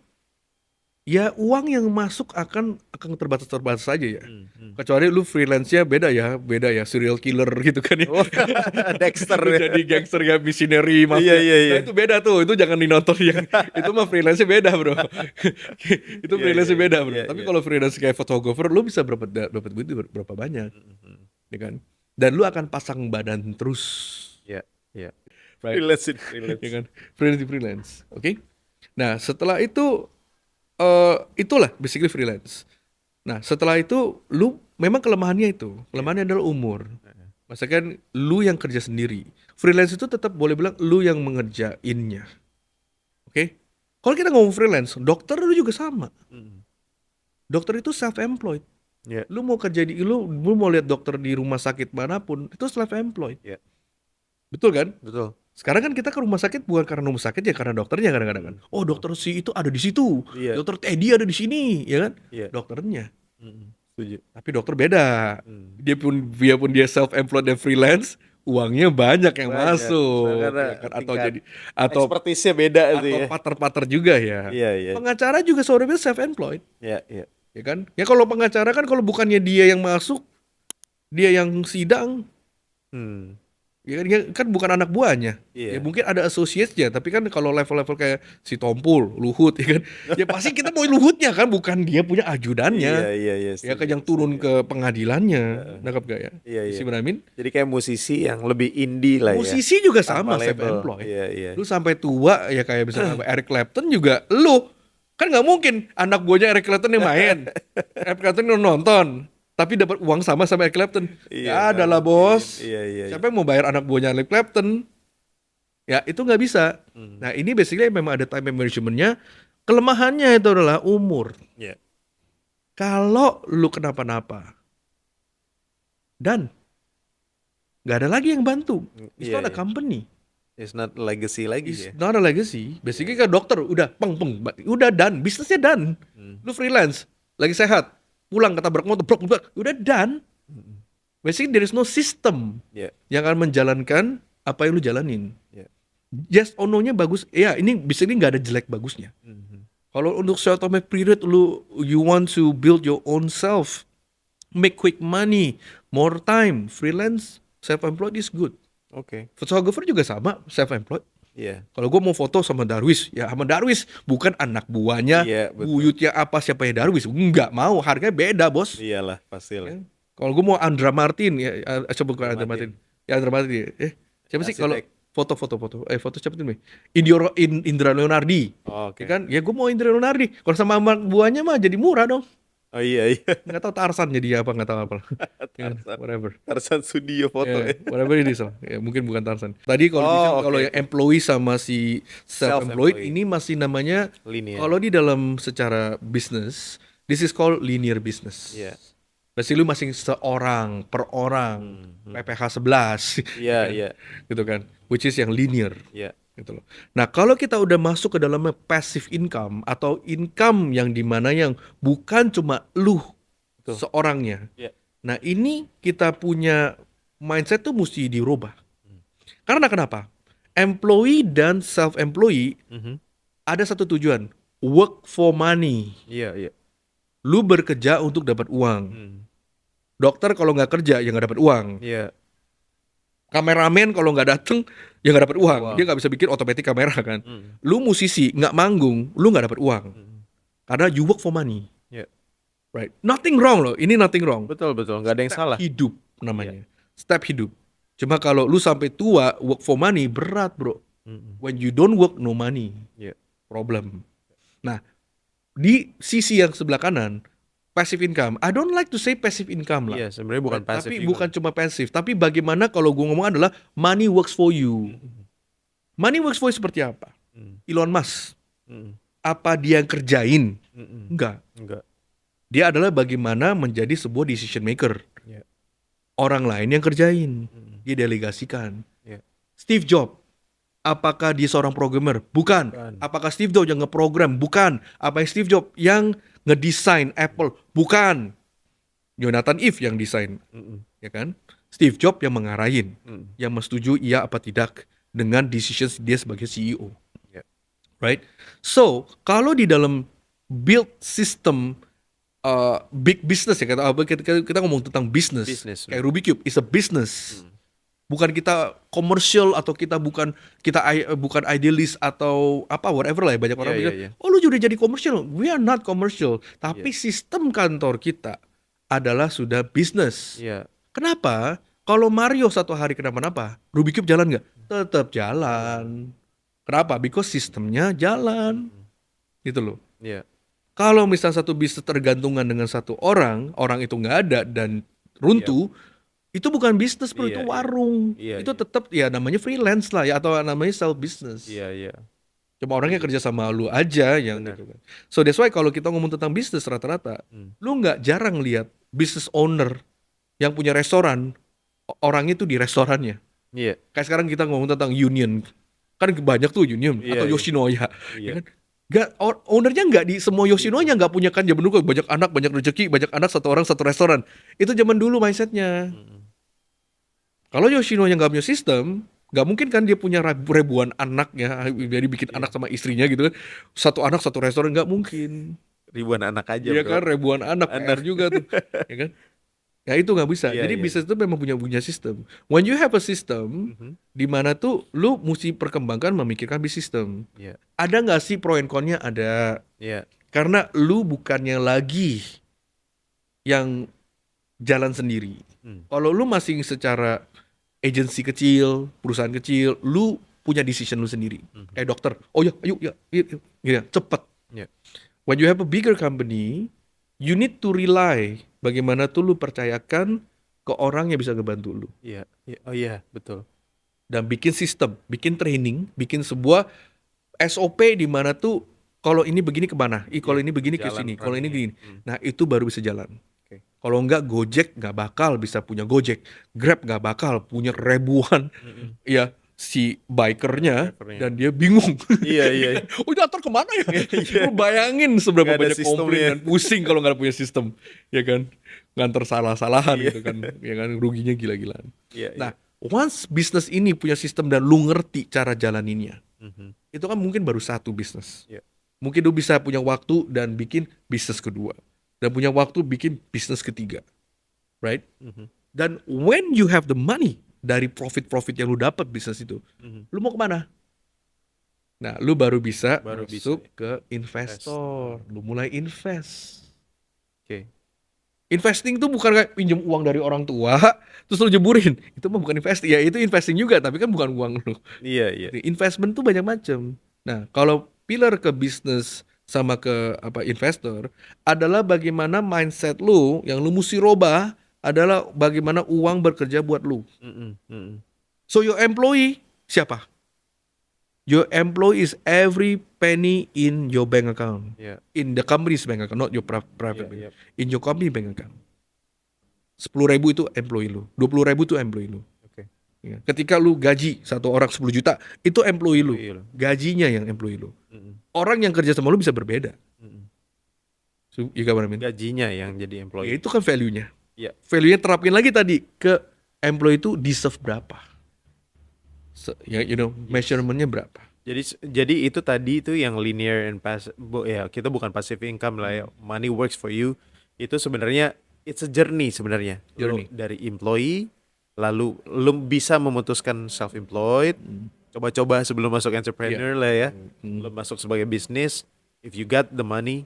A: ya uang yang masuk akan terbatas saja ya. Kecuali lu freelance-nya beda ya, serial killer gitu kan ya.
B: Oh, Dexter
A: Lu
B: ya.
A: jadi gangster ya, missionary mafia.
B: Iya, iya, iya.
A: Nah, itu beda tuh, itu jangan dinonton yang itu mah freelance-nya beda, Bro. Itu
B: Iya,
A: freelance-nya
B: iya,
A: beda,
B: iya,
A: Bro.
B: iya,
A: Tapi
B: iya.
A: kalau freelance kayak fotografer, lu bisa dapat duit berapa banyak, ya kan? Dan lu akan pasang badan terus.
B: Iya, iya.
A: Right.
B: Freelance,
A: Ya
B: freelance.
A: kan? Freelance. Oke. Nah, setelah itu itulah basically freelance. Nah, setelah itu lu memang kelemahannya adalah umur. Maksudnya kan lu yang kerja sendiri. Freelance itu tetap boleh bilang lu yang mengerjainnya. Oke? Kalau kita ngomong freelance, dokter lu juga sama. Dokter itu self-employed.
B: Iya.
A: Lu mau kerja lu mau lihat dokter di rumah sakit manapun, itu self-employed.
B: Iya.
A: Betul kan?
B: Betul.
A: Sekarang kan kita ke rumah sakit bukan karena rumah sakit ya, karena dokternya kadang-kadang kan. Oh, dokter si itu ada di situ.
B: Iya.
A: Dokter Teddy ada di sini, ya kan?
B: Iya.
A: Dokternya.
B: Setuju.
A: Tapi dokter beda. Dia pun self-employed dan freelance, uangnya banyak yang
B: Banyak.
A: masuk.
B: Karena
A: Ya kan? Atau
B: tingkat
A: jadi atau
B: Expertise-nya beda sih
A: atau
B: ya.
A: pater-pater juga ya.
B: Iya, iya.
A: Pengacara juga sebenarnya self-employed,
B: Iya, iya.
A: ya kan? Ya kalau pengacara kan kalau bukannya dia yang masuk, dia yang sidang,
B: Hmm.
A: ya kan, dia kan bukan anak buahnya. Ya
B: Iya.
A: mungkin ada associate-nya, tapi kan kalau level-level kayak si Tompul, Luhut, ya kan, ya pasti kita mau Luhutnya kan, bukan dia punya ajudannya.
B: Iya, iya, iya.
A: Ya kan
B: Setuju,
A: yang turun
B: setuju.
A: ke pengadilannya, nangkap gak ya?
B: Iya, iya.
A: Si Benamin.
B: Jadi kayak musisi yang lebih indie lah ya.
A: Musisi juga
B: Tanpa
A: sama
B: label.
A: self-employed.
B: Iya, iya.
A: Lu sampai tua ya kayak misalnya Eric Clapton juga, lu kan nggak mungkin anak buahnya Eric Clapton yang main, Eric Clapton yang nonton, tapi dapat uang sama Eric Clapton.
B: Iya,
A: Ya adalah bos.
B: Iya, iya.
A: Siapa yang mau bayar anak buahnya Eric Clapton? Ya itu nggak bisa. Nah ini basically memang ada time management-nya. Kelemahannya itu adalah umur.
B: Iya.
A: Kalau lu kenapa-napa dan nggak ada lagi yang bantu, it's
B: Iya,
A: not a
B: iya.
A: company,
B: It's not legacy lagi
A: it's
B: ya.
A: not a legacy. Basically kan dokter udah udah done, bisnisnya done. Lu freelance, lagi sehat, pulang ketabrak motor, udah done. Basically there is no system
B: Iya.
A: yang akan menjalankan apa yang lu jalanin.
B: Iya.
A: Yes or no-nya bagus. Ya ini basically nggak ada jelek bagusnya. Kalau untuk short term period you want to build your own self, make quick money, more time, freelance, self-employed is good.
B: Oke.
A: Photographer juga sama, self-employed.
B: Iya.
A: Kalau gue mau foto sama Darwis, ya sama Darwis, bukan anak buahnya,
B: Iya, betul.
A: buyutnya apa siapa ya Darwis. Enggak mau, harganya beda bos.
B: Iyalah, pasti lah.
A: Ya. Kalau gue mau Andra Martin, ya coba bukan Andra
B: Martin.
A: Martin. Ya Andra Martin. Siapa sih kalau
B: Arsitek.
A: foto siapa tuh nih? Indra Leonardi.
B: Oh, oke.
A: Ya kan? Ya gue mau Indra Leonardi. Kalau sama anak buahnya mah jadi murah dong.
B: Oh iya, iya.
A: Nggak tahu Tarzan jadi apa, nggak tahu apa. Ya,
B: Tarzan.
A: whatever.
B: Tarzan Studio foto
A: Ya,
B: ya.
A: whatever it is lah. Ya, mungkin bukan Tarzan. Tadi kalau
B: Oh,
A: bisa,
B: oke,
A: kalau
B: oke.
A: yang employee sama si self-employed
B: Self-employed.
A: ini masih namanya,
B: Linear.
A: kalau di dalam secara bisnis, this is called linear business.
B: Iya.
A: Berarti lu masing seorang per orang, PPH 11.
B: Iya, iya.
A: Gitu kan. Which is yang linear.
B: Iya.
A: Gitu loh. Nah, kalau kita udah masuk ke dalam passive income atau income yang dimana yang bukan cuma lu
B: Betul.
A: seorangnya.
B: Iya.
A: Nah, ini kita punya mindset tuh mesti dirubah. Karena kenapa? Employee dan self-employee ada satu tujuan, work for money.
B: Iya, iya.
A: Lu bekerja untuk dapat uang. Dokter kalau nggak kerja ya nggak dapat uang.
B: Iya.
A: Kameramen kalau nggak dateng ya nggak dapat uang.
B: Uang.
A: Dia nggak bisa bikin otomatis kamera kan.
B: Mm.
A: Lu musisi nggak manggung, lu nggak dapat uang
B: Mm.
A: karena you work for money,
B: Ya.
A: right? Nothing wrong loh, ini nothing wrong.
B: Betul, nggak ada yang
A: Step
B: salah.
A: hidup namanya, step hidup. Cuma kalau lu sampai tua work for money berat bro.
B: Mm.
A: When you don't work no money,
B: Ya.
A: problem. Nah di sisi yang sebelah kanan, passive income. I don't like to say passive income lah.
B: Iya, sebenarnya bukan
A: Right?
B: passive
A: Tapi
B: income.
A: bukan cuma pasif, tapi bagaimana kalau gue ngomong adalah money works for you.
B: Mm.
A: Money works for you seperti apa?
B: Mm.
A: Elon Musk,
B: Mm.
A: apa dia yang kerjain?
B: Mm.
A: Enggak.
B: Enggak.
A: Dia adalah bagaimana menjadi sebuah decision maker.
B: Ya.
A: Orang lain yang kerjain,
B: Mm.
A: dia delegasikan.
B: Ya.
A: Steve Jobs, apakah dia seorang programmer? Bukan.
B: Bukan.
A: Apakah Steve Jobs yang ngeprogram? Bukan. Apa yang Steve Jobs yang ngedesain Apple? Bukan. Jonathan Ive yang desain,
B: Mm.
A: ya kan? Steve Jobs yang mengarahin,
B: Mm.
A: yang menyetujui iya apa tidak dengan decisions dia sebagai CEO.
B: Ya.
A: Right? So, kalau di dalam build system big business ya, kita ngomong tentang business,
B: Business.
A: kayak Rubik Cube is a business.
B: Mm.
A: Bukan kita komersial atau kita bukan idealis atau apa whatever lah ya, banyak orang
B: Iya,
A: bilang
B: iya.
A: oh lu udah jadi komersial. We are not commercial, tapi sistem kantor kita adalah sudah bisnis.
B: Iya.
A: Kenapa? Kalau Mario satu hari kenapa-napa, Rubik Cube jalan nggak? Tetap jalan. Kenapa? Because sistemnya jalan. Gitu loh.
B: Iya.
A: Kalau misalnya satu bisnis tergantungan dengan satu orang itu nggak ada dan runtuh, itu bukan bisnis bro,
B: Iya,
A: itu
B: iya.
A: warung.
B: Iya,
A: Itu
B: iya.
A: tetap ya namanya freelance lah ya, atau namanya self business.
B: Iya, iya.
A: Cuma orangnya kerja sama lu aja yang
B: Benar.
A: gitu kan. So that's why kalau kita ngomong tentang bisnis rata-rata, lu nggak jarang lihat business owner yang punya restoran, orangnya tuh di restorannya.
B: Iya.
A: Kayak sekarang kita ngomong tentang Union, kan banyak tuh Union
B: Iya,
A: atau
B: iya.
A: Yoshinoya,
B: Iya.
A: ya kan? Ownernya nggak di semua Yoshinoya nggak punya kan zaman dulu banyak anak banyak rezeki, banyak anak satu orang satu restoran. Itu zaman dulu mindsetnya. Kalau Yoshinoya nggak punya sistem, nggak mungkin kan dia punya ribuan anak ya, jadi bikin anak sama istrinya gitu kan. Satu anak satu restoran nggak mungkin.
B: Ribuan anak aja,
A: Iya
B: bro.
A: kan ribuan anak PR juga tuh, ya kan? Ya itu nggak bisa.
B: Iya,
A: Jadi
B: iya.
A: bisnis itu memang punya sistem. When you have a system, di mana tuh lu mesti perkembangkan memikirkan bisnis system.
B: Iya.
A: Ada nggak sih pro and con-nya? Ada.
B: Iya.
A: Karena lu bukannya lagi yang jalan sendiri. Kalau lu masih secara agensi kecil, perusahaan kecil, lu punya decision lu sendiri. Kayak dokter, oh ya, ayo, ya, yuk, gitu, cepet.
B: Iya.
A: When you have a bigger company, you need to rely bagaimana tuh lu percayakan ke orang yang bisa ngebantu lu.
B: Iya. Iya. Oh iya, betul.
A: Dan bikin sistem, bikin training, bikin sebuah SOP di mana tuh kalau ini begini kemana, kalau ini begini ke
B: Jalan
A: sini, kalau ini
B: runningnya.
A: gini. Nah itu baru bisa jalan.
B: Oke.
A: Kalau enggak Gojek nggak bakal bisa punya Gojek, Grab nggak bakal punya ribuan ya si bikernya
B: Drivernya.
A: dan dia bingung.
B: Iya, iya.
A: Oh ntar kemana ya? Lu bayangin seberapa
B: Nggak ada
A: banyak
B: sistemnya.
A: komplain dan pusing kalau nggak punya sistem, ya kan? Nganter salah-salahan
B: Iya.
A: gitu kan, ya kan ruginya gila-gilaan.
B: Iya.
A: Nah, once bisnis ini punya sistem dan lu ngerti cara jalaninnya,
B: Mhm.
A: itu kan mungkin baru satu bisnis.
B: Iya.
A: Mungkin lu bisa punya waktu dan bikin bisnis kedua, dan punya waktu bikin bisnis ketiga, right?
B: Mhm.
A: Dan when you have the money dari profit yang lu dapat bisnis itu,
B: Mhm.
A: lu mau kemana? Nah, lu baru bisa
B: Baru
A: masuk
B: bisa.
A: ke investor, lu mulai invest.
B: Oke.
A: Investing tuh bukan kayak pinjam uang dari orang tua, terus lu jeburin. Itu mah bukan investing. Ya itu investing juga, tapi kan bukan uang lu.
B: Iya, iya.
A: Investment tuh banyak macam. Nah, kalau pillar ke bisnis sama ke investor adalah bagaimana mindset lu yang lu mesti robah adalah bagaimana uang bekerja buat lu.
B: Mhm. Mhm.
A: So your employee siapa? Your employee is every penny in your bank account.
B: Iya.
A: In the company's bank account, not your private
B: Iya,
A: bank. In your company bank account. 10.000 itu employee lu, 20.000 itu employee lu.
B: Oke.
A: Ya. Ketika lu gaji satu orang 10 juta, itu employee lu.
B: Employee lu.
A: Gajinya yang employee lu.
B: Mhm.
A: Orang yang kerja sama lu bisa berbeda.
B: Mhm.
A: So, you got what I mean?
B: Gajinya yang jadi
A: Ya,
B: employee.
A: itu kan value-nya.
B: Iya.
A: Value-nya terapin lagi tadi ke employee itu deserve berapa. Ya, measurement-nya berapa.
B: Jadi itu tadi itu yang linear and passive, ya kita bukan passive income lah ya. Money works for you. Itu sebenarnya it's a journey sebenarnya. Lu
A: Journey.
B: dari employee lalu lu bisa memutuskan self-employed, coba-coba sebelum masuk entrepreneur lah ya, belum masuk sebagai bisnis, if you got the money,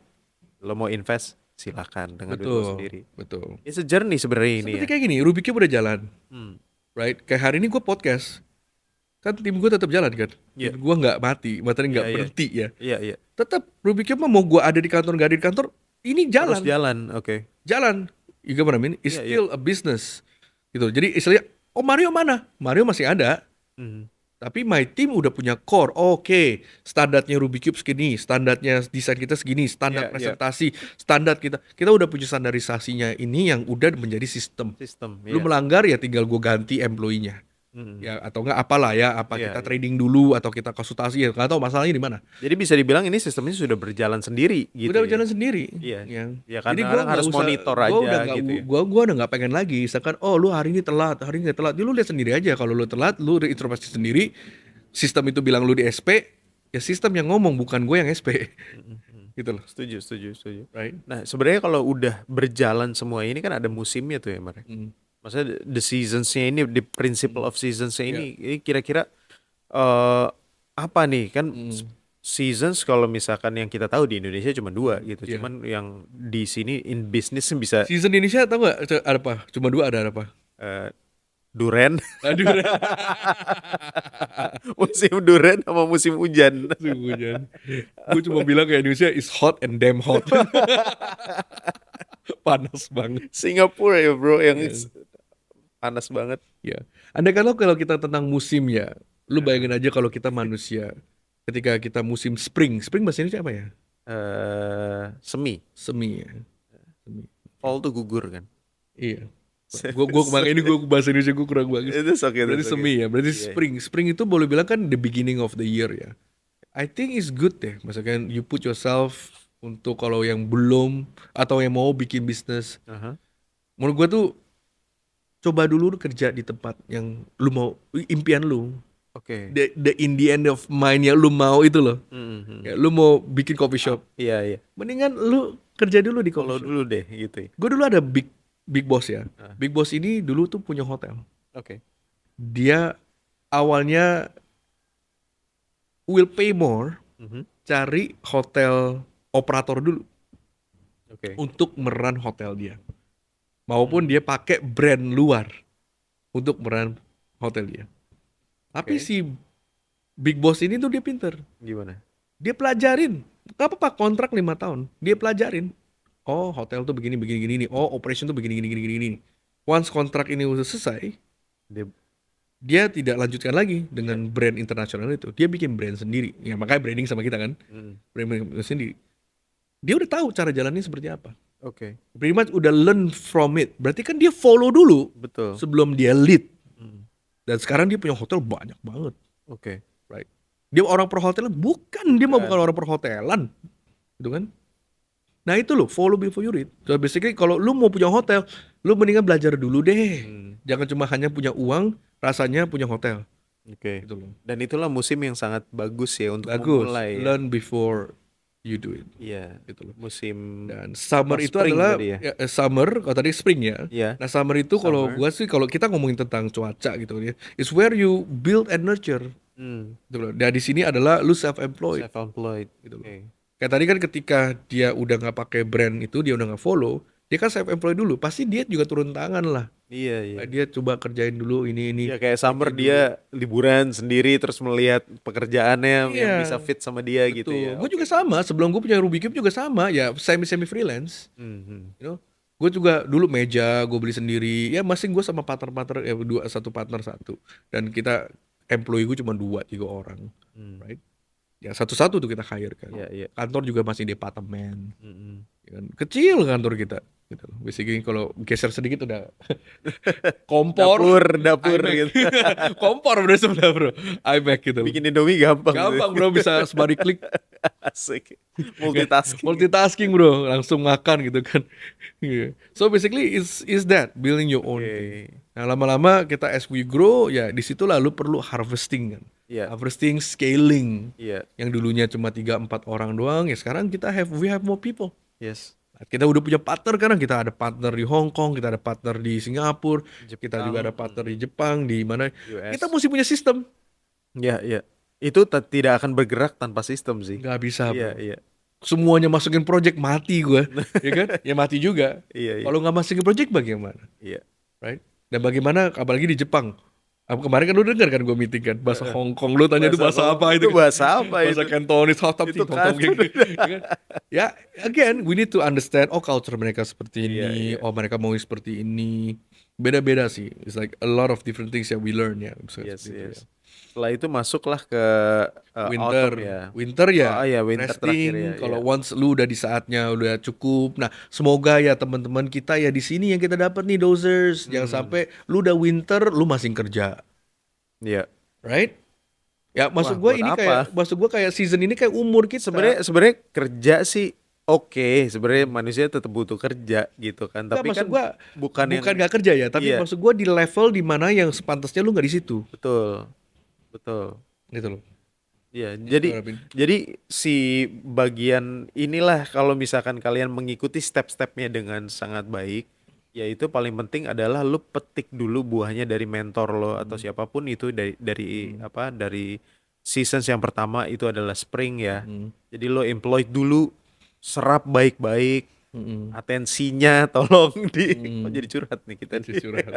B: lo mau invest, silakan dengan duit lo
A: Betul,
B: sendiri.
A: betul.
B: It's a journey sebenarnya ini
A: Seperti
B: ya.
A: kayak gini, Rubik Cube udah jalan,
B: Hmm.
A: right? Kayak hari ini gue podcast, kan tim gue tetap jalan kan,
B: Iya.
A: tim gue nggak mati, materi nggak
B: Iya, iya.
A: berhenti ya.
B: Iya, iya.
A: Tetap Rubik Cube mah mau gue ada di kantor nggak ada di kantor, ini
B: Harus
A: jalan,
B: jalan, oke.
A: jalan. You get what I mean? It's
B: Iya, iya.
A: still a business, gitu. Jadi istilahnya, oh Mario mana? Mario masih ada.
B: Mhm.
A: Tapi my team udah punya core. Oke, standarnya Rubik Cube segini, standarnya desain kita segini, standar
B: Iya, iya.
A: presentasi, standar kita udah punya standarisasinya ini yang udah menjadi sistem.
B: Sistem,
A: Lu
B: iya.
A: melanggar ya tinggal gue ganti employee-nya.
B: Mhm.
A: Ya atau enggak apalah ya, apa
B: Iya,
A: kita
B: iya.
A: trading dulu atau kita konsultasi ya, nggak tahu masalahnya di mana.
B: Jadi bisa dibilang ini sistemnya sudah berjalan sendiri gitu
A: Udah
B: ya.
A: berjalan sendiri.
B: Iya.
A: Ya.
B: Ya kan
A: Jadi
B: kadang
A: nggak
B: harus
A: usah-
B: monitor
A: gua
B: aja
A: udah nggak-
B: gitu ya.
A: Gua udah nggak pengen lagi. Misalkan, oh lu hari ini telat, hari ini nggak telat. Ya, lu lihat sendiri aja. Kalau lu telat, lu introspeksi sendiri. Sistem itu bilang lu di SP, ya sistem yang ngomong bukan gue yang SP. Gitu loh,
B: Setuju, setuju, setuju.
A: right?
B: Nah, sebenarnya kalau udah berjalan semua ini kan ada musimnya tuh ya, Mar. Maksudnya the seasons-nya ini, the principle of seasons-nya ini kira-kira apa nih kan seasons kalau misalkan yang kita tahu di Indonesia cuma 2 gitu.
A: Iya.
B: Cuman yang di sini in business bisa
A: Season Indonesia tau nggak ada apa? Cuma 2 ada apa?
B: duren,
A: Aduh,
B: musim duren sama musim hujan.
A: hujan. Gue cuma bilang kayak Indonesia is hot and damn hot. Panas banget.
B: Singapura ya, bro, yang panas banget.
A: Ya, andai kalau kita tentang musim ya, lu bayangin aja kalau kita manusia, ketika kita musim spring bahasa Indonesia apa ya?
B: Semi.
A: Semi ya. Semi.
B: Fall tuh gugur kan.
A: Iya. Gue kemarin ini gue bahasa Indonesia gue kurang bagus.
B: Itu oke.
A: Berarti semi ya, berarti
B: Iya.
A: spring itu boleh bilang kan the beginning of the year ya. I think it's good deh, misalkan you put yourself untuk kalau yang belum atau yang mau bikin bisnis.
B: Aha.
A: Menurut gue tuh coba dulu kerja di tempat yang lu mau, impian lu.
B: Oke.
A: The in the end of mind yang lu mau itu loh.
B: Mhm.
A: Ya, lu mau bikin coffee shop.
B: Iya, iya.
A: Mendingan lu kerja dulu di
B: Follow
A: coffee shop.
B: dulu deh gitu ya.
A: Gue dulu ada big boss ya. Big boss ini dulu tuh punya hotel.
B: Oke.
A: Dia awalnya will pay more
B: Mhm.
A: cari hotel operator dulu
B: Oke.
A: untuk meran hotel dia. Maupun dia pakai brand luar untuk meran hotel dia. Tapi
B: Oke.
A: si big boss ini tuh dia pinter.
B: Gimana?
A: Dia pelajarin. Gak apa-apa kontrak 5 tahun. Dia pelajarin. Oh hotel tuh begini gini. Oh operation tuh begini gini. Once kontrak ini udah selesai,
B: Dia
A: dia tidak lanjutkan lagi dengan brand internasional itu. Dia bikin brand sendiri. Ya makanya branding sama kita kan. Brand sendiri. Dia udah tahu cara jalannya seperti apa.
B: Oke.
A: Pretty much udah learn from it. Berarti kan dia follow dulu
B: Betul.
A: sebelum dia lead.
B: Hmm.
A: Dan sekarang dia punya hotel banyak banget.
B: Oke.
A: Right. Dia orang perhotelan? Bukan. Dia mah bukan orang perhotelan. Gitu kan. Nah itu loh, follow before you read. So basically kalau lu mau punya hotel, lu mendingan belajar dulu deh. Jangan cuma hanya punya uang, rasanya punya hotel.
B: Oke.
A: Gitu loh.
B: Dan itulah musim yang sangat bagus ya untuk
A: Bagus.
B: memulai. Ya.
A: Learn before you do it.
B: Iya.
A: Gitu loh.
B: Musim.
A: Dan summer
B: Oh,
A: itu
B: spring
A: adalah
B: tadi ya?
A: summer, kalau tadi spring ya.
B: Iya.
A: Nah summer itu kalau
B: Summer.
A: gua sih kalau kita ngomongin tentang cuaca gitu ya, it's where you build and nurture. Gitu loh. Dan di sini adalah lu self-employed.
B: Self-employed.
A: Gitu loh.
B: Oke.
A: Kayak tadi kan ketika dia udah nggak pakai brand itu, dia udah nggak follow, dia kan self-employed dulu, pasti dia juga turun tangan lah.
B: Iya, iya.
A: Dia coba kerjain dulu ini.
B: Ya kayak summer dia liburan sendiri terus melihat pekerjaannya yang
A: Iya.
B: bisa fit sama dia gitu ya.
A: Gue juga sama, sebelum gue punya Rubik Cube juga sama, ya semi freelance.
B: Mhm.
A: You know, gue juga dulu meja gue beli sendiri, ya masing gue sama partner ya satu partner satu, dan kita employee gue cuma 2-3 orang, right? Ya satu-satu tuh kita hire kan.
B: Iya, iya.
A: Kantor juga masih di apartemen,
B: Mhm.
A: ya kan? Kecil kantor kita. Gitu. Basically kalau geser sedikit udah kompor,
B: Dapur
A: iMac.
B: gitu.
A: kompor bro sebelah bro, iMac gitu.
B: Bikin Indomie gampang.
A: Gampang bro, bisa semari klik.
B: Asik. Multitasking.
A: Multitasking bro, langsung makan gitu kan. Iya. So basically is that building your own
B: Oke.
A: thing. Nah lama-lama kita as we grow ya di situ lalu perlu harvesting kan.
B: Iya.
A: Harvesting, scaling.
B: Iya.
A: Yang dulunya cuma 3-4 orang doang, ya sekarang we have more people.
B: Yes.
A: Kita udah punya partner karena kita ada partner di Hong Kong, kita ada partner di Singapura, kita juga ada
B: Jepang,
A: partner di Jepang, di mana kita
B: US.
A: mesti punya sistem.
B: Ya, ya. Itu tidak akan bergerak tanpa sistem sih.
A: Nggak bisa
B: Iya,
A: bro.
B: iya.
A: Semuanya masukin project mati gue, ya kan? Ya mati juga.
B: Iya, iya.
A: Kalau nggak masukin project bagaimana,
B: Iya.
A: right? Dan bagaimana apalagi di Jepang? Kemarin kan lu dengar kan gue meeting kan bahasa
B: Heeh.
A: Hong Kong, lu tanya itu
B: Bahasa
A: bahasa
B: Hong
A: apa
B: itu
A: itu kan?
B: bahasa apa
A: Bahasa
B: itu?
A: Cantonese, hot tong
B: Itu
A: ting tong tong
B: kan.
A: gitu, ya kan? Ya, again, we need to understand. Oh, culture mereka seperti
B: Iya,
A: ini.
B: iya.
A: Oh, mereka mau seperti ini. Beda-beda sih. It's like a lot of different things that we learn ya. Misalnya
B: Yes,
A: seperti itu ya.
B: yes. Setelah itu masuklah ke
A: Winter,
B: autumn ya.
A: winter
B: Oh,
A: ya
B: iya, winter terakhir ya.
A: resting.
B: Iya.
A: Kalau once lu udah di saatnya udah cukup. Nah, semoga ya teman-teman kita ya di sini yang kita dapat nih dosers. Jangan sampai lu udah winter, lu masih kerja,
B: Iya.
A: right? Ya,
B: Wah, buat apa?
A: maksud gua kayak season ini kayak umur kita.
B: Sebenarnya kerja sih oke. Sebenarnya manusia tetap butuh kerja gitu kan.
A: Enggak,
B: Tapi
A: maksud
B: kan
A: gua
B: bukan yang
A: bukan nggak kerja ya, tapi
B: iya,
A: maksud gua di level di mana yang sepantasnya lu nggak di situ,
B: betul. Betul.
A: gitu loh.
B: Iya,
A: Gitu,
B: jadi
A: Robin.
B: si bagian inilah kalau misalkan kalian mengikuti step-stepnya dengan sangat baik, yaitu paling penting adalah lu petik dulu buahnya dari mentor lo atau siapapun itu dari apa dari seasons yang pertama itu adalah spring ya.
A: Mm,
B: Jadi lo employ dulu, serap baik-baik,
A: mm,
B: atensinya tolong kok
A: mm.
B: jadi curhat nih kita
A: Itu
B: nih.
A: curhat.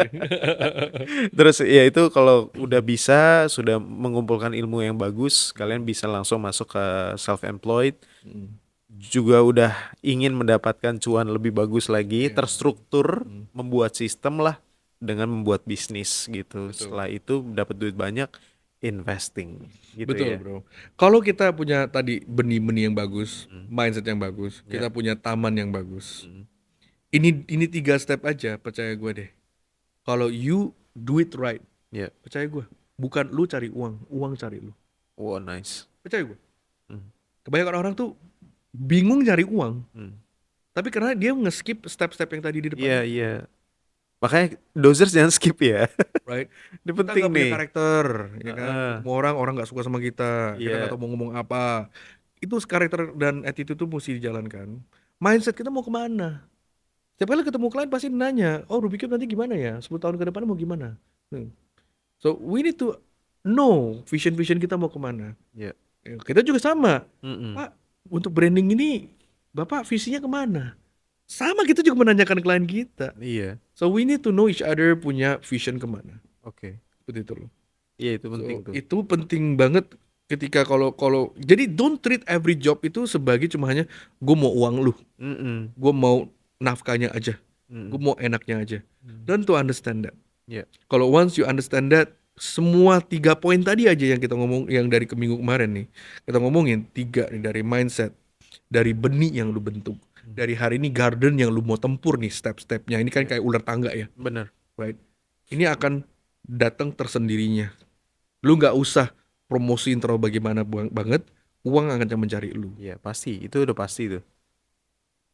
B: Terus ya itu kalau udah bisa sudah mengumpulkan ilmu yang bagus, kalian bisa langsung masuk ke self-employed.
A: Mm,
B: Juga udah ingin mendapatkan cuan lebih bagus lagi,
A: ya.
B: terstruktur,
A: Mm,
B: membuat sistem lah dengan membuat bisnis gitu.
A: betul.
B: Setelah itu dapat duit banyak, investing gitu
A: Betul,
B: ya.
A: bro. Kalau kita punya tadi benih-benih yang bagus,
B: Hmm.
A: mindset yang bagus,
B: Ya.
A: kita punya taman yang bagus.
B: Hmm.
A: Ini 3 step aja, percaya gue deh. Kalau you do it right,
B: Ya.
A: percaya gue. Bukan lu cari uang, uang cari lu.
B: Wow, nice.
A: Percaya gue.
B: Hmm.
A: Kebanyakan orang tuh bingung cari uang,
B: Hmm.
A: tapi karena dia nge-skip step-step yang tadi di depan,
B: Iya, iya. Makanya dosers jangan skip ya.
A: right?
B: Ini
A: Kita
B: penting
A: nggak punya
B: nih.
A: karakter, ya kan?
B: Heeh.
A: Ketemu orang nggak suka sama kita, kita nggak
B: Iya.
A: tahu mau ngomong apa. Itu karakter dan attitude tuh mesti dijalankan. Mindset kita mau kemana? Setiap kali ketemu klien pasti nanya, oh lu pikir nanti gimana ya? 10 tahun ke depan mau gimana? So we need to know vision kita mau kemana.
B: Iya.
A: Ya, kita juga sama.
B: Mm-mm.
A: Pak, untuk branding ini, Bapak visinya kemana? Sama, kita juga menanyakan klien kita.
B: Iya.
A: So we need to know each other punya vision kemana.
B: Oke.
A: Seperti itu loh.
B: Iya, itu
A: So,
B: penting tuh.
A: itu penting banget ketika kalau jadi don't treat every job itu sebagai cuma hanya gue mau uang lu,
B: Mm-mm.
A: gue mau nafkahnya aja, gue
B: Mm-mm.
A: mau enaknya aja.
B: Mm.
A: Dan to understand that.
B: Iya.
A: Kalau once you understand that, semua 3 poin tadi aja yang kita ngomong, yang dari minggu kemarin nih, kita ngomongin 3 nih, dari mindset, dari benih yang lu bentuk, dari hari ini garden yang lu mau tempur nih step-stepnya. Ini kan kayak ular tangga ya,
B: Bener.
A: right? Ini akan datang tersendirinya. Lu nggak usah promosiin terlalu bagaimana banget, uang akan mencari lu.
B: Iya, pasti. Itu udah pasti tuh.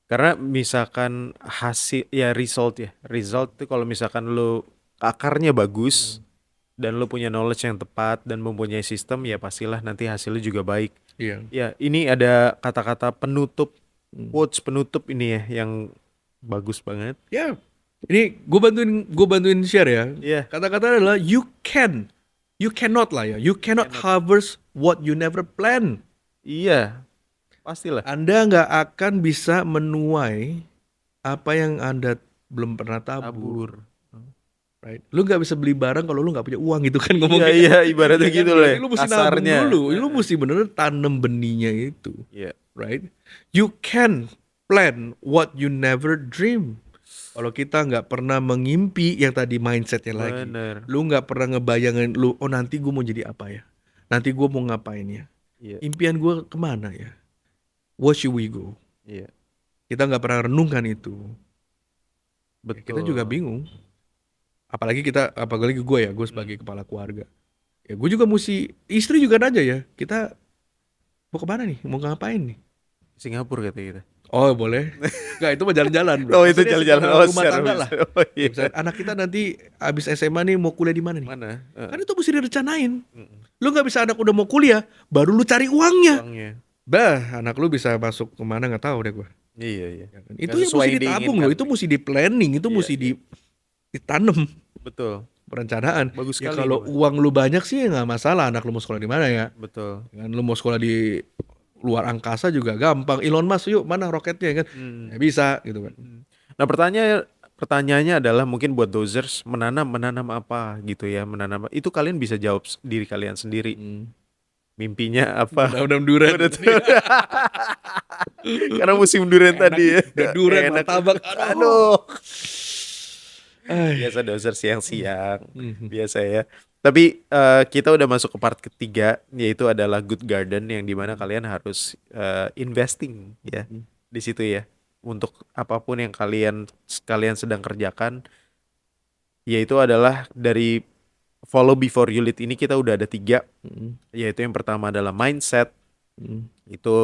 B: Karena misalkan hasil ya result itu kalau misalkan lu akarnya bagus dan lu punya knowledge yang tepat dan mempunyai sistem ya pastilah nanti hasilnya juga baik.
A: Iya.
B: Ya, ini ada kata-kata penutup,
A: Hmm.
B: quotes penutup ini ya yang bagus banget.
A: Ya, ini gue bantuin share ya.
B: Iya.
A: Kata-kata adalah you cannot lah ya, you cannot harvest what you never plan.
B: Iya. Pastilah.
A: Anda nggak akan bisa menuai apa yang Anda belum pernah tabur. Right? Lu nggak bisa beli barang kalau lu nggak punya uang gitu kan ngomongnya.
B: Iya, ibaratnya
A: Ya kan?
B: gitu
A: Berarti
B: lah.
A: lu mesti nabung
B: Kasarnya.
A: dulu. Lu mesti bener tanam benihnya itu.
B: Iya.
A: Right? You can plan what you never dream. Kalau kita nggak pernah mengimpi yang tadi mindsetnya lagi,
B: Bener.
A: lu nggak pernah ngebayangin lu, oh nanti gue mau jadi apa ya, nanti gue mau ngapain ya,
B: Iya.
A: impian gue kemana ya, where should we go?
B: Iya.
A: Kita nggak pernah renungkan itu.
B: Betul.
A: Kita juga bingung. Apalagi gue ya, gue sebagai kepala keluarga. Ya gue juga mesti, istri juga nanya ya, kita mau kemana nih, mau ngapain nih?
B: Singapura kata kita.
A: Oh boleh. Nggak, itu mah jalan-jalan bro.
B: Oh, itu
A: Maksudnya
B: jalan-jalan.
A: secara
B: Oh,
A: rumah
B: secara
A: tangga lah.
B: Oh,
A: Ya,
B: iya.
A: misalnya anak kita nanti abis SMA nih mau kuliah di mana nih?
B: Mana?
A: Kan itu mesti direncanain.
B: Mm-mm.
A: Lu nggak bisa anak udah mau kuliah, baru lu cari uangnya.
B: Uangnya.
A: Bah, anak lu bisa masuk kemana nggak tahu deh gue.
B: Iya, iya.
A: Itu
B: Nggak
A: yang
B: sesuai
A: mesti ditabung loh,
B: diinginkan.
A: itu mesti di planning, itu
B: Iya,
A: mesti
B: iya.
A: ditanam
B: Betul.
A: perencanaan.
B: Bagus
A: Ya
B: sekali ini,
A: kalau
B: Mas.
A: uang lu banyak sih ya nggak masalah, anak lu mau sekolah di mana ya.
B: Betul.
A: Kan lu mau sekolah di luar angkasa juga gampang. Elon Musk yuk mana roketnya kan?
B: Hmm.
A: Ya bisa gitu kan.
B: Nah, pertanyaannya adalah mungkin buat dozers menanam apa gitu ya, menanam itu kalian bisa jawab diri kalian sendiri.
A: Hmm.
B: Mimpinya apa?
A: Menanam durian.
B: Udah tuh. Karena musim durian
A: Enak,
B: tadi ya.
A: udah durian,
B: Enak.
A: martabak.
B: Aduh.
A: Ay.
B: Biasa dozer siang-siang.
A: Mhm.
B: Biasa ya. Tapi kita udah masuk ke part ketiga, yaitu adalah good garden, yang dimana kalian harus investing ya di situ ya, untuk apapun yang kalian sedang kerjakan, yaitu adalah dari follow before you lead ini kita udah ada 3,
A: Mhm.
B: yaitu yang pertama adalah mindset.
A: Mhm.
B: Itu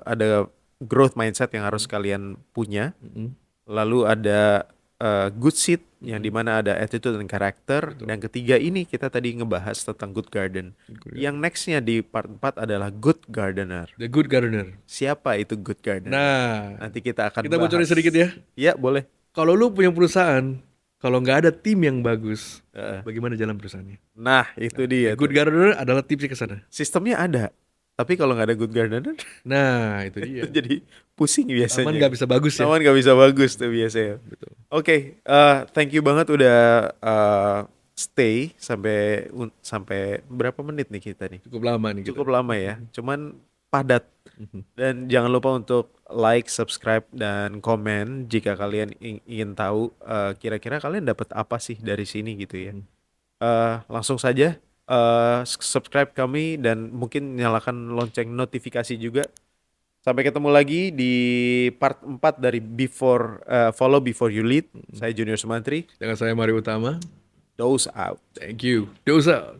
B: ada growth mindset yang harus kalian punya.
A: Mhm.
B: Lalu ada good seed yang dimana ada attitude dan karakter.
A: Betul.
B: Dan ketiga ini kita tadi ngebahas tentang good garden.
A: Good
B: Yang nextnya di part 4 adalah good gardener.
A: The Good Gardener.
B: Siapa itu good gardener?
A: Nah,
B: Nanti kita akan
A: kita
B: bahas.
A: bocorin sedikit ya.
B: Ya, boleh.
A: Kalau lu punya perusahaan, kalau nggak ada tim yang bagus,
B: Heeh.
A: bagaimana jalan perusahaannya?
B: Nah, itu dia.
A: The Good
B: tuh.
A: Gardener adalah tipsnya ke sana.
B: Sistemnya ada. Tapi kalau nggak ada good gardener,
A: Nah, itu dia.
B: jadi pusing biasanya.
A: Taman nggak bisa bagus ya.
B: Taman nggak bisa bagus tuh biasanya.
A: Betul.
B: Oke, thank you banget udah stay sampai berapa menit nih kita nih?
A: Cukup lama nih kita.
B: Cukup lama ya. Cuman padat.
A: Mhm.
B: Dan jangan lupa untuk like, subscribe, dan komen jika kalian ingin tahu kira-kira kalian dapat apa sih dari sini gitu ya. Langsung saja subscribe kami dan mungkin nyalakan lonceng notifikasi juga. Sampai ketemu lagi di part 4 dari Follow Before You Lead. Saya Junior Sumantri.
A: Dengan saya Mario Utama.
B: Those out.
A: Thank you. Dosa.